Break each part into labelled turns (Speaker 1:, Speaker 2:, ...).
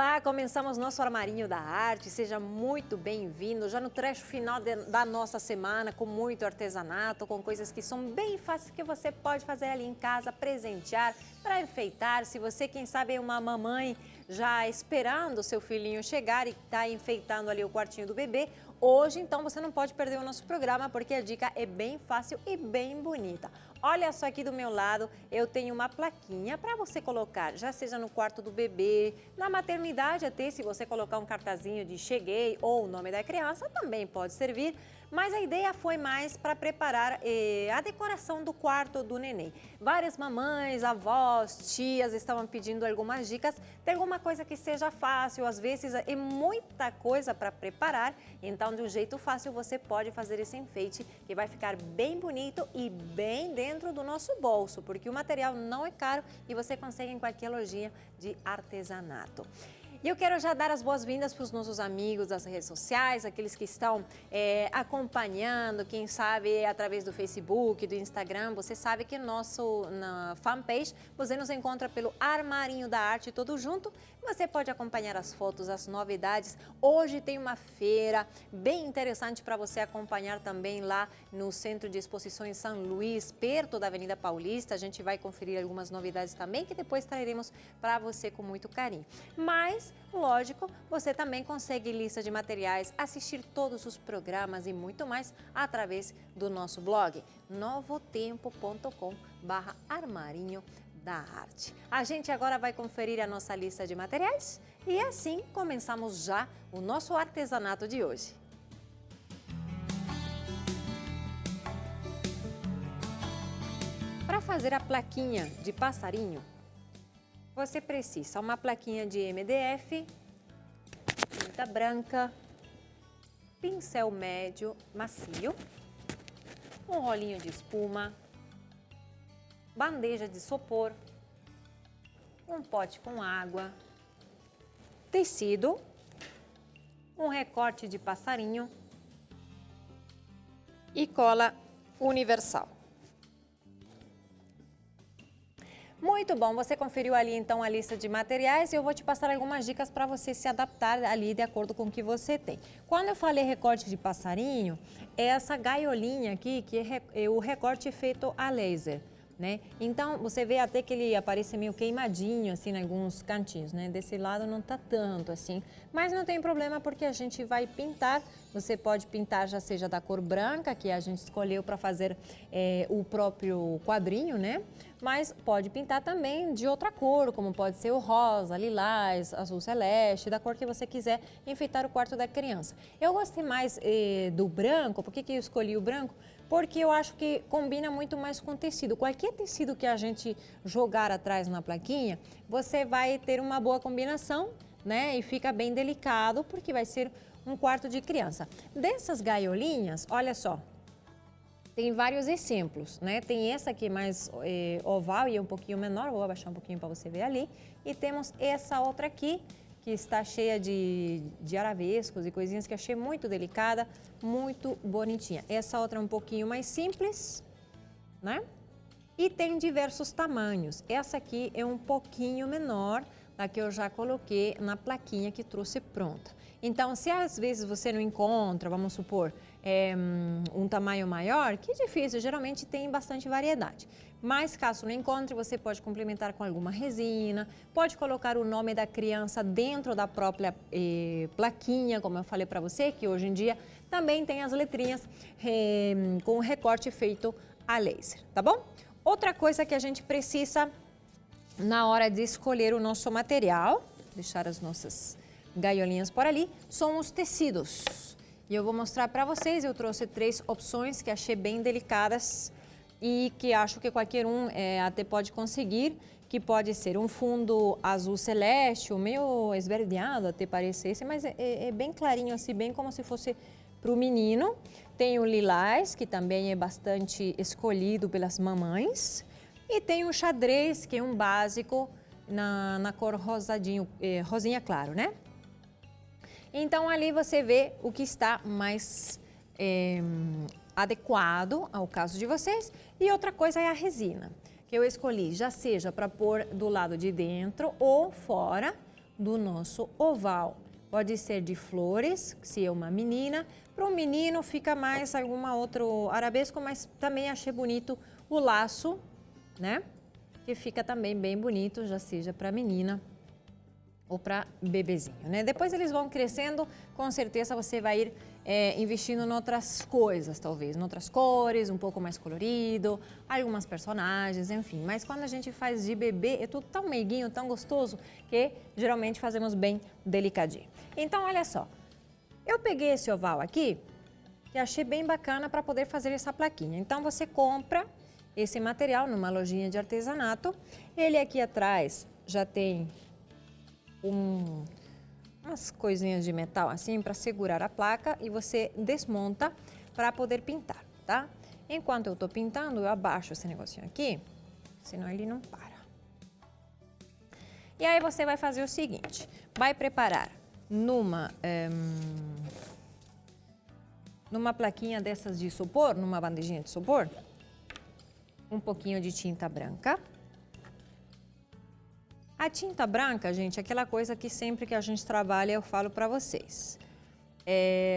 Speaker 1: Olá, começamos nosso Armarinho da Arte, seja muito bem-vindo, já no trecho final da nossa semana, com muito artesanato, com coisas que são bem fáceis que você pode fazer ali em casa, presentear, para enfeitar. Se você, quem sabe, é uma mamãe já esperando o seu filhinho chegar e está enfeitando ali o quartinho do bebê, hoje então você não pode perder o nosso programa, porque a dica é bem fácil e bem bonita. Olha só, aqui do meu lado eu tenho uma plaquinha para você colocar, já seja no quarto do bebê, na maternidade até, se você colocar um cartazinho de cheguei ou o nome da criança, também pode servir. Mas a ideia foi mais para preparar a decoração do quarto do neném. Várias mamães, avós, tias estavam pedindo algumas dicas. Tem alguma coisa que seja fácil, às vezes é muita coisa para preparar. Então, de um jeito fácil, você pode fazer esse enfeite que vai ficar bem bonito e bem dentro do nosso bolso, porque o material não é caro e você consegue em qualquer lojinha de artesanato. E eu quero já dar as boas-vindas para os nossos amigos das redes sociais, aqueles que estão acompanhando, quem sabe através do Facebook, do Instagram. Você sabe que na fanpage você nos encontra pelo Armarinho da Arte todo junto. Você pode acompanhar as fotos, as novidades. Hoje tem uma feira bem interessante para você acompanhar também lá no Centro de Exposições São Luís, perto da Avenida Paulista. A gente vai conferir algumas novidades também que depois traremos para você com muito carinho. Mas, lógico, você também consegue lista de materiais, assistir todos os programas e muito mais através do nosso blog novotempo.com/armarinho da arte. A gente agora vai conferir a nossa lista de materiais e assim começamos já o nosso artesanato de hoje. Para fazer a plaquinha de passarinho, você precisa uma plaquinha de MDF, tinta branca, pincel médio macio, um rolinho de espuma, bandeja de isopor, um pote com água, tecido, um recorte de passarinho e cola universal. Muito bom, você conferiu ali então a lista de materiais e eu vou te passar algumas dicas para você se adaptar ali de acordo com o que você tem. Quando eu falei recorte de passarinho, é essa gaiolinha aqui que é o recorte feito a laser, né? Então você vê até que ele aparece meio queimadinho assim em alguns cantinhos, né? Desse lado não tá tanto assim, mas não tem problema porque a gente vai pintar. Você pode pintar já seja da cor branca que a gente escolheu para fazer o próprio quadrinho, né? Mas pode pintar também de outra cor, como pode ser o rosa, lilás, azul celeste, da cor que você quiser enfeitar o quarto da criança. Eu gostei mais do branco. Por que eu escolhi o branco? Porque eu acho que combina muito mais com tecido. Qualquer tecido que a gente jogar atrás na plaquinha, você vai ter uma boa combinação, né? E fica bem delicado, porque vai ser um quarto de criança. Dessas gaiolinhas, olha só, tem vários exemplos, né? Tem essa aqui mais oval e um pouquinho menor, vou abaixar um pouquinho para você ver ali. E temos essa outra aqui, que está cheia de arabescos e coisinhas que achei muito delicada, muito bonitinha. Essa outra é um pouquinho mais simples, né? E tem diversos tamanhos. Essa aqui é um pouquinho menor da que eu já coloquei na plaquinha que trouxe pronta. Então, se às vezes você não encontra, vamos supor, um tamanho maior, que é difícil, geralmente tem bastante variedade. Mas caso não encontre, você pode complementar com alguma resina, pode colocar o nome da criança dentro da própria plaquinha, como eu falei para você, que hoje em dia também tem as letrinhas com recorte feito a laser, tá bom? Outra coisa que a gente precisa na hora de escolher o nosso material, deixar as nossas gaiolinhas por ali, são os tecidos. E eu vou mostrar para vocês, eu trouxe 3 opções que achei bem delicadas e que acho que qualquer um até pode conseguir, que pode ser um fundo azul celeste, ou meio esverdeado até parece esse, mas é bem clarinho assim, bem como se fosse para o menino. Tem o lilás, que também é bastante escolhido pelas mamães. E tem o xadrez, que é um básico na cor rosadinho, rosinha claro, né? Então ali você vê o que está mais adequado ao caso de vocês. E outra coisa é a resina, que eu escolhi, já seja para pôr do lado de dentro ou fora do nosso oval. Pode ser de flores, se é uma menina. Para um menino fica mais alguma outro arabesco, mas também achei bonito o laço, né? Que fica também bem bonito, já seja para menina ou para bebezinho, né? Depois eles vão crescendo, com certeza você vai ir investindo em outras coisas, talvez, em outras cores, um pouco mais colorido, algumas personagens, enfim. Mas quando a gente faz de bebê, é tudo tão meiguinho, tão gostoso, que geralmente fazemos bem delicadinho. Então, olha só, eu peguei esse oval aqui, que achei bem bacana para poder fazer essa plaquinha. Então, você compra esse material numa lojinha de artesanato. Ele aqui atrás já tem umas coisinhas de metal assim para segurar a placa e você desmonta para poder pintar, tá? Enquanto eu tô pintando, eu abaixo esse negocinho aqui, senão ele não para. E aí você vai fazer o seguinte, vai preparar numa plaquinha dessas de isopor, numa bandejinha de isopor, um pouquinho de tinta branca. A tinta branca, gente, é aquela coisa que sempre que a gente trabalha eu falo para vocês.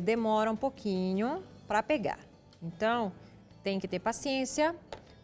Speaker 1: Demora um pouquinho para pegar. Então, tem que ter paciência,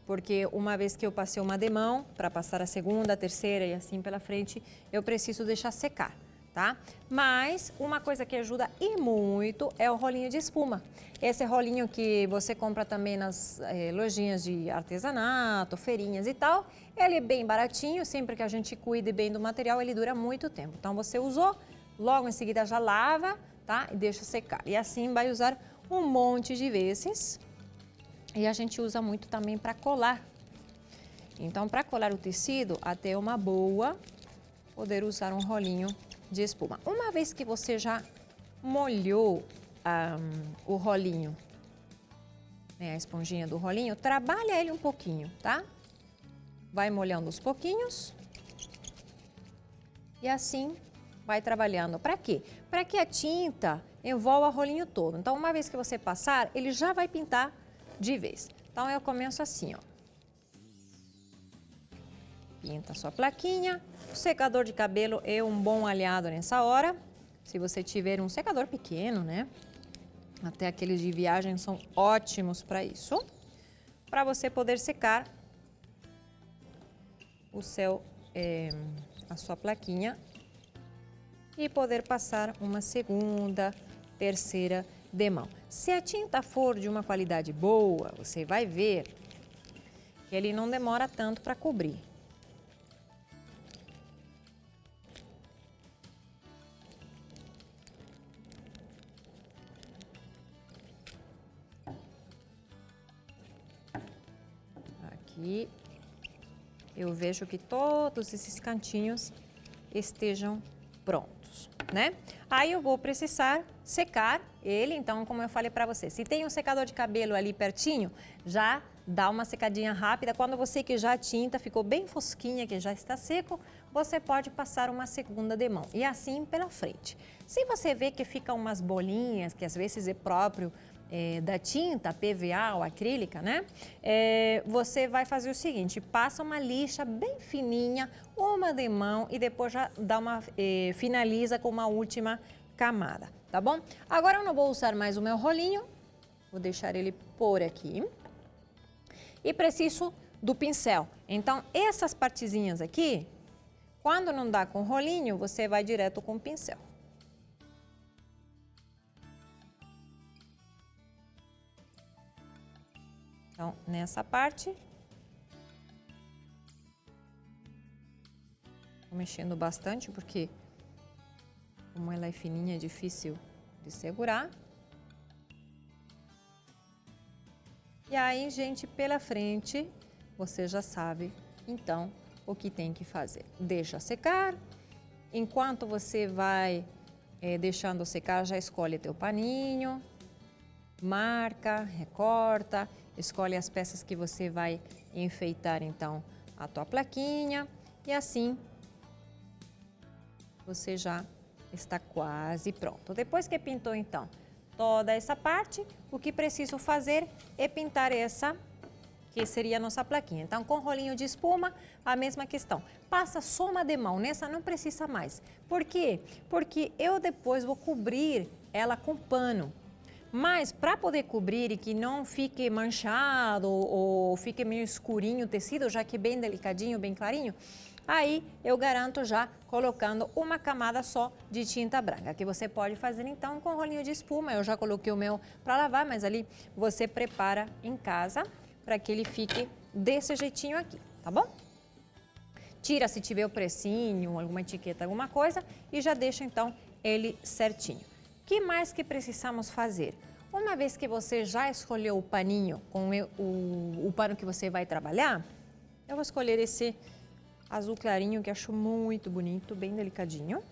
Speaker 1: porque uma vez que eu passei uma demão, para passar a segunda, a terceira e assim pela frente, eu preciso deixar secar, tá? Mas uma coisa que ajuda e muito é o rolinho de espuma. Esse rolinho que você compra também nas lojinhas de artesanato, feirinhas e tal, ele é bem baratinho, sempre que a gente cuide bem do material, ele dura muito tempo. Então, você usou, logo em seguida já lava, tá? E deixa secar. E assim vai usar um monte de vezes. E a gente usa muito também para colar. Então, para colar o tecido, até é uma boa poder usar um rolinho de espuma. Uma vez que você já molhou o rolinho, né, a esponjinha do rolinho, trabalha ele um pouquinho, tá? Vai molhando aos pouquinhos e assim vai trabalhando. Para quê? Para que a tinta envolva o rolinho todo. Então, uma vez que você passar, ele já vai pintar de vez. Então, eu começo assim, ó. Pinta a sua plaquinha. O secador de cabelo é um bom aliado nessa hora. Se você tiver um secador pequeno, né? Até aqueles de viagem são ótimos para isso. Para você poder secar a sua plaquinha e poder passar uma segunda, terceira demão. Se a tinta for de uma qualidade boa, você vai ver que ele não demora tanto para cobrir. Aqui eu vejo que todos esses cantinhos estejam prontos, né? Aí eu vou precisar secar ele, então, como eu falei para você, se tem um secador de cabelo ali pertinho, já dá uma secadinha rápida. Quando você que já a tinta ficou bem fosquinha, que já está seco, você pode passar uma segunda demão e assim pela frente. Se você vê que ficam umas bolinhas, que às vezes é próprio da tinta PVA ou acrílica, né? Você vai fazer o seguinte, passa uma lixa bem fininha, uma demão e depois já dá finaliza com uma última camada, tá bom? Agora eu não vou usar mais o meu rolinho, vou deixar ele por aqui. E preciso do pincel. Então, essas partezinhas aqui, quando não dá com rolinho, você vai direto com o pincel. Então, nessa parte, vou mexendo bastante porque, como ela é fininha, é difícil de segurar. E aí, gente, pela frente, você já sabe, então, o que tem que fazer. Deixa secar. Enquanto você vai deixando secar, já escolhe teu paninho, marca, recorta, escolhe as peças que você vai enfeitar, então, a tua plaquinha. E assim, você já está quase pronto. Depois que pintou, então, toda essa parte, o que preciso fazer é pintar essa que seria a nossa plaquinha. Então, com rolinho de espuma, a mesma questão. Passa soma de mão, nessa não precisa mais. Por quê? Porque eu depois vou cobrir ela com pano. Mas para poder cobrir e que não fique manchado ou fique meio escurinho o tecido, já que é bem delicadinho, bem clarinho, aí eu garanto já colocando uma camada só de tinta branca, que você pode fazer então com rolinho de espuma. Eu já coloquei o meu para lavar, mas ali você prepara em casa para que ele fique desse jeitinho aqui, tá bom? Tira se tiver o precinho, alguma etiqueta, alguma coisa e já deixa então ele certinho. O que mais que precisamos fazer? Uma vez que você já escolheu o paninho com o pano que você vai trabalhar, eu vou escolher esse azul clarinho que acho muito bonito, bem delicadinho.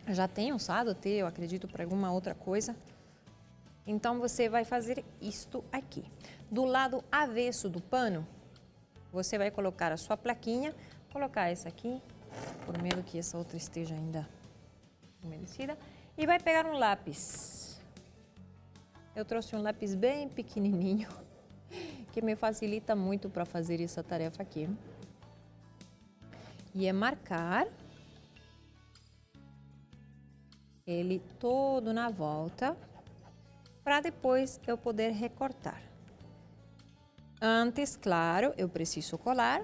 Speaker 1: Eu já tenho usado até, eu acredito, para alguma outra coisa. Então, você vai fazer isto aqui. Do lado avesso do pano, você vai colocar a sua plaquinha, colocar essa aqui, por medo que essa outra esteja ainda umedecida, e vai pegar um lápis. Eu trouxe um lápis bem pequenininho, que me facilita muito para fazer essa tarefa aqui. E é marcar ele todo na volta, para depois eu poder recortar. Antes, claro, eu preciso colar,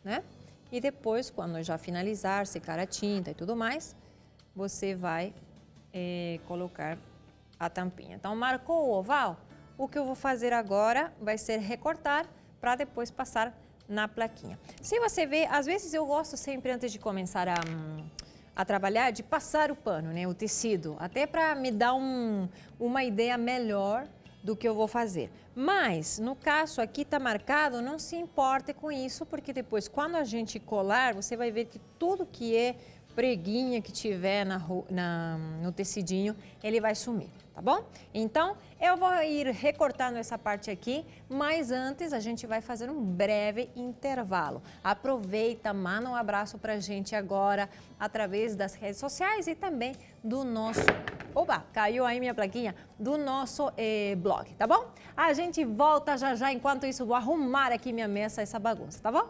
Speaker 1: né? E depois, quando eu já finalizar, secar a tinta e tudo mais, você vai colocar a tampinha. Então, marcou o oval? O que eu vou fazer agora vai ser recortar para depois passar na plaquinha. Se você vê, às vezes eu gosto sempre, antes de começar a trabalhar, de passar o pano, né, o tecido, até para me dar uma ideia melhor do que eu vou fazer. Mas, no caso aqui está marcado, não se importe com isso, porque depois, quando a gente colar, você vai ver que tudo que é preguinha que tiver no tecidinho, ele vai sumir, tá bom? Então, eu vou ir recortando essa parte aqui, mas antes a gente vai fazer um breve intervalo. Aproveita, manda um abraço pra gente agora, através das redes sociais e também do nosso... Opa, caiu aí minha plaquinha, do nosso blog, tá bom? A gente volta já já, enquanto isso vou arrumar aqui minha mesa, essa bagunça, tá bom?